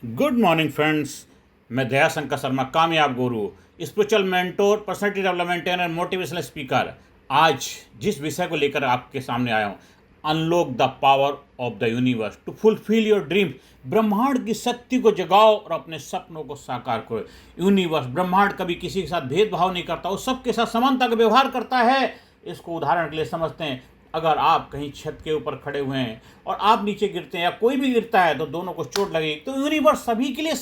Good morning friends. मैं दयाशंकर शर्मा, कामयाब guru, spiritual mentor, personality development trainer, motivational speaker. आज जिस विषय को लेकर आपके सामने आया हूँ, unlock the power of the universe to fulfil your dream. ब्रह्मांड की शक्ति को जगाओ और अपने सपनों को साकार करो। यूनिवर्स, ब्रह्मांड कभी किसी के साथ भेदभाव नहीं करता, वो सबके साथ समानता का व्यवहार करता है। इसको उदाहरण के लिए समझते हैं। अगर आप कहीं छत के ऊपर खड़े हुए हैं और आप नीचे गिरते हैं या कोई भी गिरता है तो दोनों को चोट लगेगी। तो यूनिवर्स सभी के लिए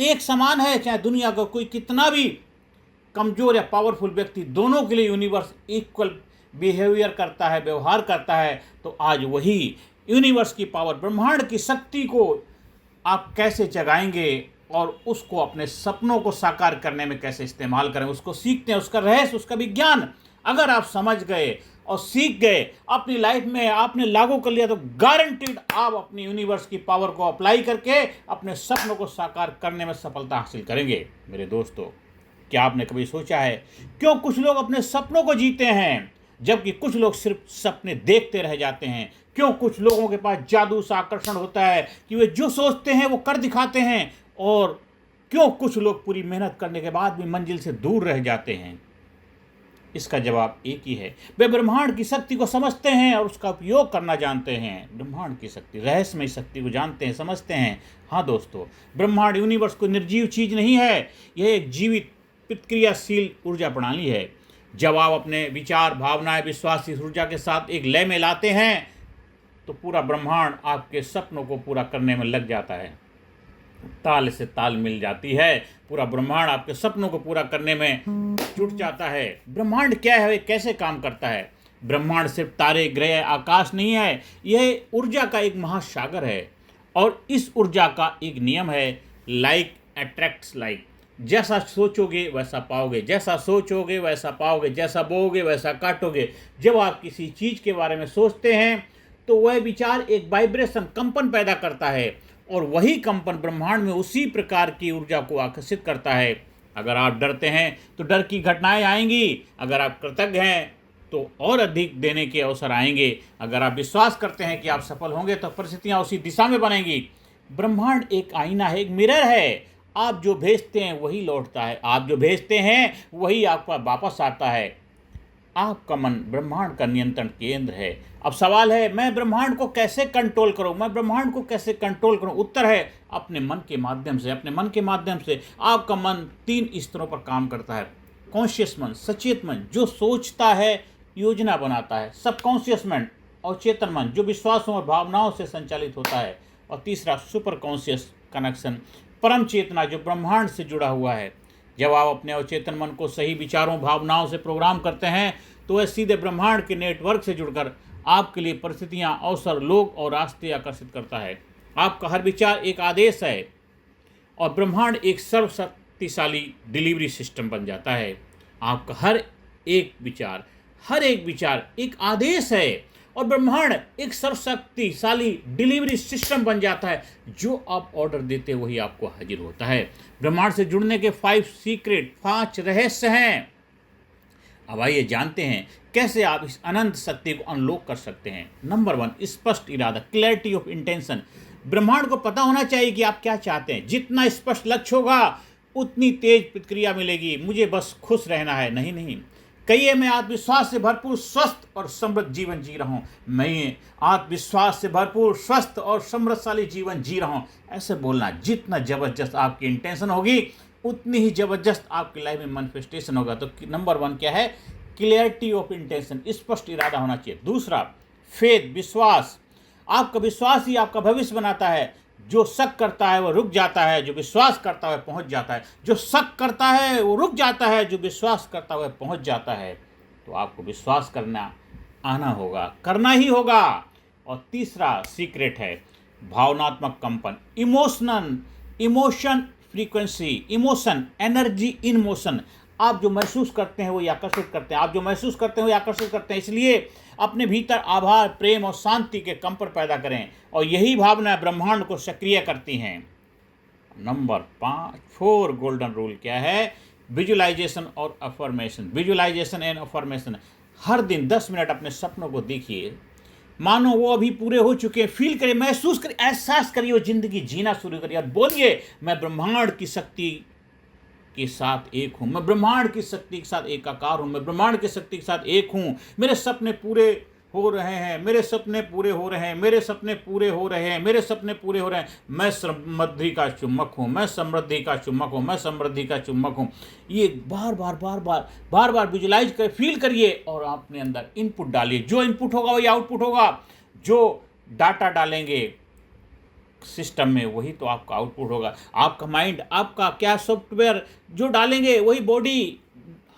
एक समान है, चाहे दुनिया का कोई कितना भी कमजोर या पावरफुल व्यक्ति, दोनों के लिए यूनिवर्स इक्वल बिहेवियर करता है, व्यवहार करता है। तो आज वही यूनिवर्स की पावर, ब्रह्मांड की शक्ति को आप कैसे जगाएंगे और उसको अपने सपनों को साकार करने में कैसे इस्तेमाल करें, उसको सीखते हैं। उसका रहस्य, उसका विज्ञान अगर आप समझ गए और सीख गए, अपनी लाइफ में आपने लागू कर लिया, तो गारंटीड आप अपनी यूनिवर्स की पावर को अप्लाई करके अपने सपनों को साकार करने में सफलता हासिल करेंगे। मेरे दोस्तों, क्या आपने कभी सोचा है क्यों कुछ लोग अपने सपनों को जीते हैं जबकि कुछ लोग सिर्फ सपने देखते रह जाते हैं? क्यों कुछ लोगों के पास जादू सा आकर्षण होता है कि वे जो सोचते हैं वो कर दिखाते हैं, और क्यों कुछ लोग पूरी मेहनत करने के बाद भी मंजिल से दूर रह जाते हैं? इसका जवाब एक ही है, वे ब्रह्मांड की शक्ति को समझते हैं और उसका उपयोग करना जानते हैं। ब्रह्मांड की शक्ति, रहस्यमय शक्ति को जानते हैं, समझते हैं। हाँ दोस्तों, ब्रह्मांड यूनिवर्स कोई निर्जीव चीज नहीं है, यह एक जीवित प्रतिक्रियाशील ऊर्जा प्रणाली है। जब आप अपने विचार, भावनाएं, विश्वास इस ऊर्जा के साथ एक लय में लाते हैं तो पूरा ब्रह्मांड आपके सपनों को पूरा करने में लग जाता है। ताल से ताल मिल जाती है, पूरा ब्रह्मांड आपके सपनों को पूरा करने में जुट जाता है। ब्रह्मांड क्या है, कैसे काम करता है? ब्रह्मांड सिर्फ तारे, ग्रह, आकाश नहीं है, यह ऊर्जा का एक महासागर है। और इस ऊर्जा का एक नियम है, लाइक अट्रैक्ट्स लाइक। जैसा सोचोगे वैसा पाओगे, जैसा सोचोगे वैसा पाओगे, जैसा बोओगे वैसा काटोगे। जब आप किसी चीज़ के बारे में सोचते हैं तो वह विचार एक वाइब्रेशन, कंपन पैदा करता है, और वही कंपन ब्रह्मांड में उसी प्रकार की ऊर्जा को आकर्षित करता है। अगर आप डरते हैं तो डर की घटनाएं आएंगी, अगर आप कृतज्ञ हैं तो और अधिक देने के अवसर आएंगे, अगर आप विश्वास करते हैं कि आप सफल होंगे तो परिस्थितियां उसी दिशा में बनेंगी। ब्रह्मांड एक आईना है, एक मिरर है। आप जो भेजते हैं वही लौटता है, आप जो भेजते हैं वही आपका वापस आता है। आपका मन ब्रह्मांड का नियंत्रण केंद्र है। अब सवाल है, मैं ब्रह्मांड को कैसे कंट्रोल करूं? मैं ब्रह्मांड को कैसे कंट्रोल करूं? उत्तर है, अपने मन के माध्यम से। अपने मन के माध्यम से आपका मन 3 स्तरों पर काम करता है। कॉन्शियस मन, सचेत मन, जो सोचता है, योजना बनाता है। सबकॉन्शियस मन, अवचेतन मन, जो विश्वासों और भावनाओं से संचालित होता है। और तीसरा, सुपर कॉन्शियस कनेक्शन, परम चेतना, जो ब्रह्मांड से जुड़ा हुआ है। जब आप अपने अवचेतन मन को सही विचारों, भावनाओं से प्रोग्राम करते हैं तो वह सीधे ब्रह्मांड के नेटवर्क से जुड़कर आपके लिए परिस्थितियां, अवसर, लोग और रास्ते आकर्षित करता है। आपका हर विचार एक आदेश है और ब्रह्मांड एक सर्वशक्तिशाली डिलीवरी सिस्टम बन जाता है। आपका हर एक विचार एक आदेश है और ब्रह्मांड एक सर्वशक्तिशाली डिलीवरी सिस्टम बन जाता है। जो आप ऑर्डर देते हैं वही आपको हाजिर होता है। ब्रह्मांड से जुड़ने के 5 सीक्रेट, 5 रहस्य हैं। अब आइए जानते हैं कैसे आप इस अनंत शक्ति को अनलॉक कर सकते हैं। नंबर 1, स्पष्ट इरादा, क्लैरिटी ऑफ इंटेंशन। ब्रह्मांड को पता होना चाहिए कि आप क्या चाहते हैं। जितना स्पष्ट लक्ष्य होगा उतनी तेज प्रतिक्रिया मिलेगी। मुझे बस खुश रहना है, नहीं। कहिए, मैं आत्मविश्वास से भरपूर, स्वस्थ और समृद्ध जीवन जी रहा हूँ। मैं आत्मविश्वास से भरपूर, स्वस्थ और समृद्धशाली जीवन जी रहा हूँ। ऐसे बोलना। जितना जबरदस्त आपकी इंटेंशन होगी उतनी ही जबरदस्त आपकी लाइफ में मैनिफेस्टेशन होगा। तो नंबर 1 क्या है? क्लियरिटी ऑफ इंटेंशन, स्पष्ट इरादा होना चाहिए। दूसरा, फेथ, विश्वास। आपका विश्वास ही आपका भविष्य बनाता है। जो शक करता है वो रुक जाता है, जो विश्वास करता है पहुंच जाता है। जो शक करता है वो रुक जाता है, जो विश्वास करता है पहुंच जाता है। तो आपको विश्वास करना आना होगा, करना ही होगा। और तीसरा सीक्रेट है भावनात्मक कंपन, emotion frequency, emotion, energy in motion. आप जो महसूस करते हैं वो आकर्षित करते हैं, आप जो महसूस करते हैं वो आकर्षित करते हैं। इसलिए अपने भीतर आभार, प्रेम और शांति के कंपन पैदा करें, और यही भावना ब्रह्मांड को सक्रिय करती हैं। नंबर 4 गोल्डन रूल क्या है? विजुअलाइजेशन और अफर्मेशन। Visualization and affirmation. हर दिन 10 मिनट अपने सपनों को देखिए, मानो वो अभी पूरे हो चुके हैं। फील करिए, महसूस करिए, एहसास करिए, वो जिंदगी जीना शुरू करिए और बोलिए, मैं ब्रह्मांड की शक्ति के साथ एक हूँ, मैं ब्रह्मांड की शक्ति के साथ एकाकार हूँ, मैं ब्रह्मांड की शक्ति के साथ एक हूँ। मेरे सपने पूरे हो रहे हैं, मेरे सपने पूरे हो रहे हैं, मेरे सपने पूरे हो रहे हैं, मेरे सपने पूरे हो रहे हैं। मैं समृद्धि का चुम्बक हूँ, मैं समृद्धि का चुम्बक हूँ, मैं समृद्धि का चुम्बक हूँ। ये बार बार बार बार बार बार विजुलाइज कर, फील करिए और अपने अंदर इनपुट डालिए। जो इनपुट होगा वही आउटपुट होगा। जो डाटा डालेंगे सिस्टम में वही तो आपका आउटपुट होगा। आपका माइंड, आपका क्या सॉफ्टवेयर जो डालेंगे वही बॉडी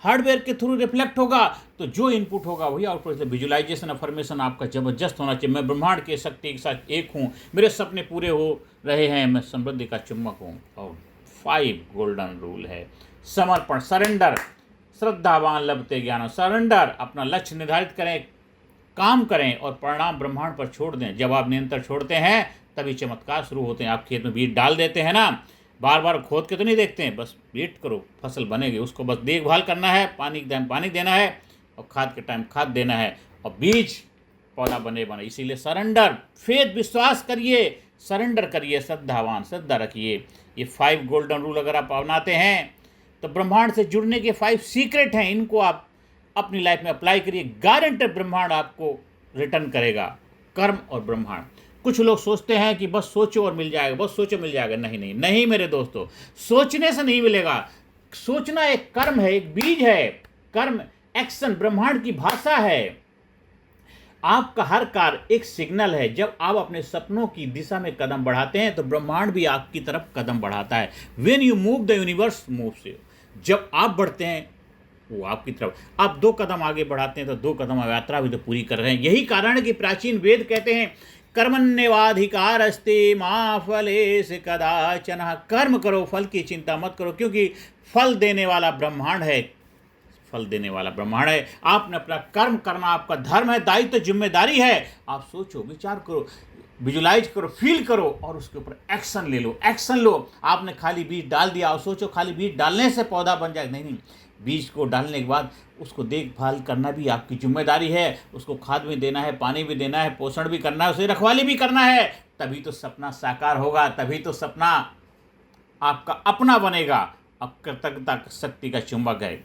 हार्डवेयर के थ्रू रिफ्लेक्ट होगा। तो जो इनपुट होगा वही आउटपुट। विजुलाइजेशन अफर्मेशन आपका जबरदस्त होना चाहिए। मैं ब्रह्मांड की शक्ति के साथ एक हूँ, मेरे सपने पूरे हो रहे हैं, मैं समृद्धि का चुम्बक हूँ। और 5 गोल्डन रूल है समर्पण, सरेंडर, श्रद्धावान लभते ज्ञान। सरेंडर, अपना लक्ष्य निर्धारित करें, काम करें और परिणाम ब्रह्मांड पर छोड़ दें। जब आप नियंत्रण छोड़ते हैं तभी चमत्कार शुरू होते हैं। आप खेत में बीज डाल देते हैं ना, बार बार खोद के तो नहीं देखते हैं, बस वेट करो, फसल बनेगी। उसको बस देखभाल करना है, पानी देना है और खाद के टाइम खाद देना है और बीज पौधा बने। इसीलिए सरेंडर, फेथ, विश्वास करिए, सरेंडर करिए, श्रद्धावान, श्रद्धा रखिए। ये 5 गोल्डन रूल अगर आप अपनाते हैं तो ब्रह्मांड से जुड़ने के 5 सीक्रेट हैं, इनको आप अपनी लाइफ में अप्लाई करिए। गारंटेड ब्रह्मांड आपको रिटर्न करेगा। कर्म और ब्रह्मांड। कुछ लोग सोचते हैं कि बस सोचो और मिल जाएगा, बस सोचो मिल जाएगा। नहीं नहीं नहीं मेरे दोस्तों, सोचने से नहीं मिलेगा। सोचना एक कर्म है, एक बीज है। कर्म, एक्शन ब्रह्मांड की भाषा है। आपका हर कार्य एक सिग्नल है। जब आप अपने सपनों की दिशा में कदम बढ़ाते हैं तो ब्रह्मांड भी आपकी तरफ कदम बढ़ाता है। When you move the universe moves you. जब आप बढ़ते हैं वो आपकी तरफ, आप 2 कदम आगे बढ़ाते हैं तो 2 कदम यात्रा भी तो पूरी कर रहे हैं। यही कारण है कि प्राचीन वेद कहते हैं कर्मण्येवाधिकारस्ते मा फलेश कदाचन। कर्म करो, फल की चिंता मत करो, क्योंकि फल देने वाला ब्रह्मांड है। फल देने वाला ब्रह्मांड है। आपने अपना कर्म करना आपका धर्म है, दायित्व, जिम्मेदारी है। आप सोचो, विचार करो, विजुलाइज करो, फील करो और उसके ऊपर एक्शन ले लो, एक्शन लो। आपने खाली बीज डाल दिया और सोचो खाली बीज डालने से पौधा बन जाए, नहीं। बीज को डालने के बाद उसको देखभाल करना भी आपकी जिम्मेदारी है। उसको खाद भी देना है, पानी भी देना है, पोषण भी करना है, उसे रखवाली भी करना है। तभी तो सपना साकार होगा, तभी तो सपना आपका अपना बनेगा। अब कृतज्ञता शक्ति का चुंबक है।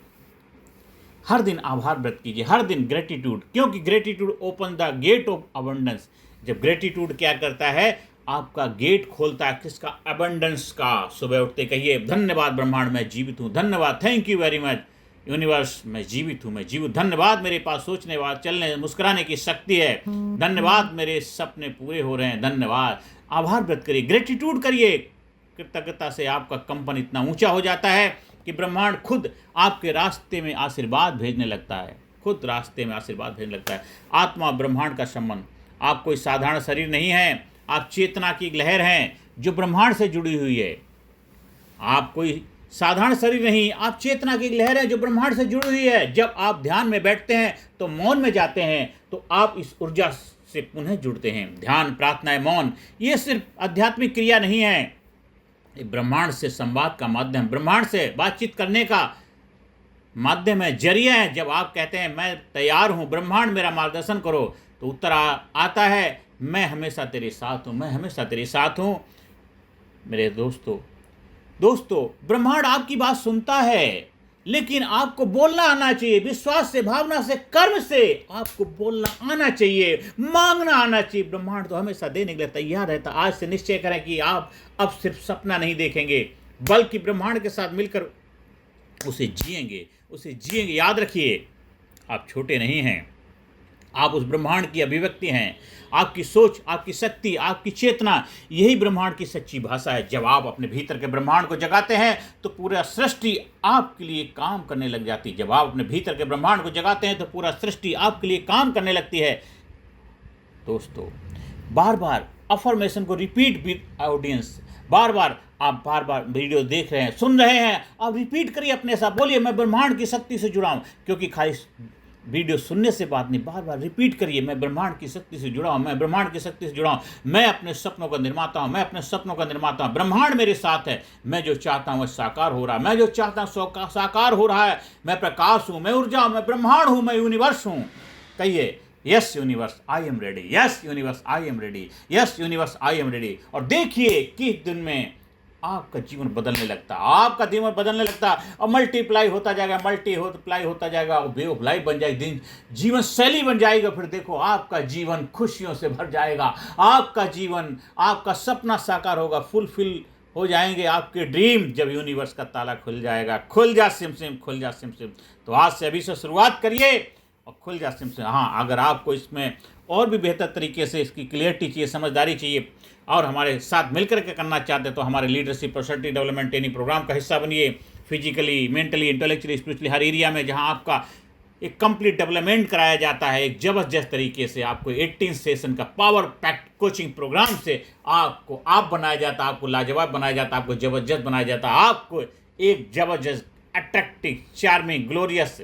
हर दिन आभार व्रत कीजिए, हर दिन ग्रेटिट्यूड, क्योंकि gratitude open the gate of abundance. जब ग्रेटिट्यूड क्या करता है, आपका गेट खोलता है किसका, अबंडेंस का। सुबह उठते कहिए धन्यवाद ब्रह्मांड मैं जीवित हूँ, धन्यवाद, thank you very much universe, मैं जीवित हूँ, मैं जीवित, धन्यवाद मेरे पास सोचने, चलने, मुस्कुराने की शक्ति है, धन्यवाद मेरे सपने पूरे हो रहे हैं, धन्यवाद। आभार व्यक्त करिए, ग्रेटिट्यूड करिए। कृतज्ञता से आपका कंपन इतना ऊंचा हो जाता है कि ब्रह्मांड खुद आपके रास्ते में आशीर्वाद भेजने लगता है, खुद रास्ते में आशीर्वाद भेजने लगता है। आत्मा ब्रह्मांड का संबंध, आप कोई साधारण शरीर नहीं है, आप चेतना की एक लहर हैं जो ब्रह्मांड से जुड़ी हुई है। आप कोई साधारण शरीर नहीं, आप चेतना की एक लहर है जो ब्रह्मांड से जुड़ी हुई है। जब आप ध्यान में बैठते हैं तो मौन में जाते हैं तो आप इस ऊर्जा से पुनः जुड़ते हैं। ध्यान, प्रार्थना, मौन, ये सिर्फ आध्यात्मिक क्रिया नहीं है, ये ब्रह्मांड से संवाद का माध्यम, ब्रह्मांड से बातचीत करने का माध्यम है, जरिया है। जब आप कहते हैं मैं तैयार हूँ, ब्रह्मांड मेरा मार्गदर्शन करो, तो उत्तर आता है मैं हमेशा तेरे साथ हूँ, मैं हमेशा तेरे साथ हूँ। मेरे दोस्तों, ब्रह्मांड आपकी बात सुनता है, लेकिन आपको बोलना आना चाहिए। विश्वास से, भावना से, कर्म से आपको बोलना आना चाहिए, मांगना आना चाहिए। ब्रह्मांड तो हमेशा देने के लिए तैयार रहता। आज से निश्चय करें कि आप अब सिर्फ सपना नहीं देखेंगे, बल्कि ब्रह्मांड के साथ मिलकर उसे जिएंगे। याद रखिए, आप छोटे नहीं हैं, आप उस ब्रह्मांड की अभिव्यक्ति हैं। आपकी सोच, आपकी शक्ति, आपकी चेतना, यही ब्रह्मांड की सच्ची भाषा है। जब आप अपने भीतर के ब्रह्मांड को जगाते हैं तो पूरा सृष्टि आपके लिए काम करने लग जाती है। जब आप अपने भीतर के ब्रह्मांड को जगाते हैं तो पूरा सृष्टि आपके लिए काम करने लगती है। दोस्तों, बार बार अफर्मेशन को रिपीट विद ऑडियंस। आप बार बार वीडियो देख रहे हैं, सुन रहे हैं, आप रिपीट करिए अपने साथ, बोलिए मैं ब्रह्मांड की शक्ति से जुड़ा हूँ। क्योंकि खाली वीडियो सुनने से बात नहीं, बार बार रिपीट करिए, मैं ब्रह्मांड की शक्ति से जुड़ा हूँ, मैं ब्रह्मांड की शक्ति से जुड़ा हूँ, मैं अपने सपनों का निर्माता हूँ, मैं अपने सपनों का निर्माता हूँ, ब्रह्मांड मेरे साथ है, मैं जो चाहता हूँ वह साकार हो रहा है, मैं जो चाहता हूँ साकार हो रहा है, मैं प्रकाश हूँ, मैं ऊर्जा हूँ, मैं ब्रह्मांड हूँ, मैं यूनिवर्स हूँ। कहिए, yes universe I am ready, yes universe I am ready, yes universe I am ready. और देखिए किस दिन में आपका जीवन बदलने लगता, आपका जीवन बदलने लगता और मल्टीप्लाई होता जाएगा, मल्टीप्लाई होता जाएगा, वे ऑफ लाइफ बन जाएगी, दिन जीवन शैली बन जाएगा। फिर देखो आपका जीवन खुशियों से भर जाएगा, आपका जीवन, आपका सपना साकार होगा, फुलफिल हो जाएंगे आपके ड्रीम। जब यूनिवर्स का ताला खुल जाएगा, खुल जा सिम सिम, खुल जा सिम सिम। तो आज से अभी से शुरुआत करिए और खुल जा सिम सिम। हाँ, अगर आपको इसमें और भी बेहतर तरीके से इसकी क्लियरिटी चाहिए, समझदारी चाहिए और हमारे साथ मिलकर के करना चाहते हैं तो हमारे leadership personality development training programme का हिस्सा बनिए। फिजिकली, मेंटली, इंटेलेक्चुअली, स्पिरिचुअली हर एरिया में जहां आपका एक कंप्लीट डेवलपमेंट कराया जाता है एक जबरदस्त तरीके से। आपको 18 सेशन का पावर पैक्ड कोचिंग प्रोग्राम से आपको आप बनाया जाता है, आपको लाजवाब बनाया जाता है, आपको जबरदस्त बनाया जाता है, आपको एक जबरदस्त अट्रैक्टिव चार्मिंग ग्लोरियस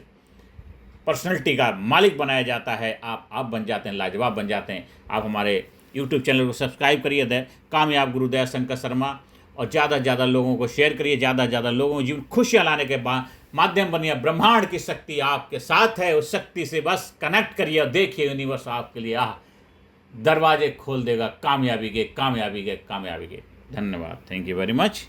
पर्सनैलिटी का मालिक बनाया जाता है। आप बन जाते हैं, लाजवाब बन जाते हैं। आप हमारे यूट्यूब चैनल को सब्सक्राइब करिए कामयाब गुरु दयाशंकर शर्मा, और ज़्यादा से ज़्यादा लोगों को शेयर करिए, ज़्यादा से ज़्यादा लोगों को जीवन खुशियाँ लाने के माध्यम बनिए। ब्रह्मांड की शक्ति आपके साथ है, उस शक्ति से बस कनेक्ट करिए और देखिए यूनिवर्स आपके लिए दरवाजे खोल देगा कामयाबी के, कामयाबी के, कामयाबी के। धन्यवाद, थैंक यू वेरी मच।